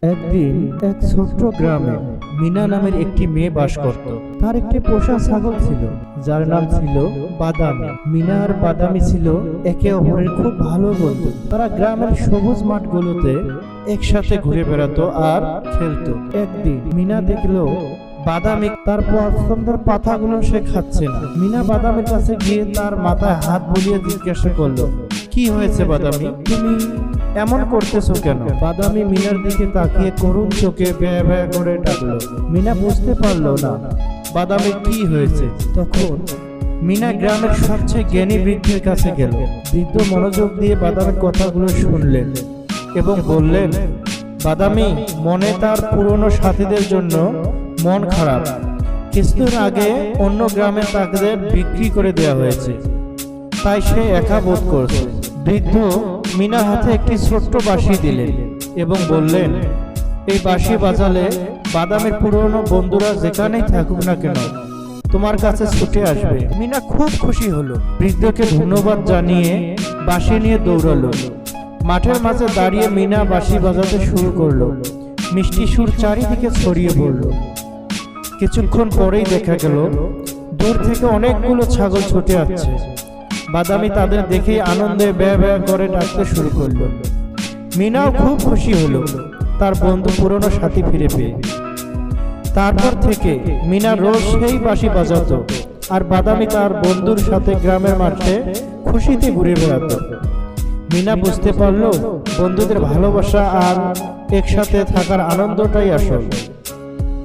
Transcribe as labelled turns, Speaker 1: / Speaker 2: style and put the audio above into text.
Speaker 1: একদিন এক ছোট্ট গ্রামে মিনা নামের একটি মেয়ে বাস করত। তার একটি পোষা ছাগল ছিল যার নাম ছিল বাদামি। মিনা আর বাদামি ছিল একে অপরের খুব ভালো বন্ধু। তারা গ্রামের সবুজ মাঠগুলোতে একসাথে ঘুরে বেড়াতো আর খেলতো। একদিন মিনা দেখলো বাদামি তার পছন্দের পাতাগুলো সে খাচ্ছে না। মিনা বাদামের কাছে গিয়ে তার মাথায় হাত বুলিয়ে জিজ্ঞাসা করলো, কি হয়েছে বাদামি, তুমি এমন করতেছো কেন? বাদামি মিনার দিকে তাকিয়ে করুণ চোখে ভ্যা ভ্যা করে ডাকলো। মিনা বুঝতে পারলো না বাদামি কি হয়েছে। তখন মিনা গ্রামের সবচেয়ে জ্ঞানী বৃদ্ধের কাছে গেল। বৃদ্ধ মনোযোগ দিয়ে বাদামের কথাগুলো শুনলেন এবং বললেন, বাদামি মনে তার পুরনো সাথীদের জন্য মন খারাপ। কিছুদিন আগে অন্য গ্রামে তাদের বিক্রি করে দেওয়া হয়েছে, তাই সে একা বোধ করছে। বৃদ্ধ মিনার হাতে একটি ছোট্ট বাঁশি দিলেন এবং বললেন, এই বাঁশি বাজালে বাদামের পুরনো বন্ধুরা যেখানেই থাকুক না কেন তোমার কাছে ছুটে আসবে। মিনা খুব খুশি হলো। বৃদ্ধকে ধন্যবাদ জানিয়ে বাঁশি নিয়ে দৌড়ালো। মাঠের মাঝে দাঁড়িয়ে মিনা বাঁশি বাজাতে শুরু করলো। মিষ্টি সুর চারিদিকে ছড়িয়ে পড়ল। কিছুক্ষণ পরেই দেখা গেল দূর থেকে অনেকগুলো ছাগল ছুটে আসছে। বাদামি তাদের দেখেই আনন্দে ব্যয় ব্যয় করে ডাকতে শুরু করলো। মিনাও খুব খুশি হলো তার বন্ধু পুরনো সাথী ফিরে পেয়ে। তারপর থেকে মিনা রোজ সেই বাঁশি বাজাতো আর বাদামি তার বন্ধুর সাথে গ্রামের মাঠে খুশিতে ঘুরে বেড়াতো। মিনা বুঝতে পারলো বন্ধুদের ভালোবাসা আর একসাথে থাকার আনন্দটাই আসল।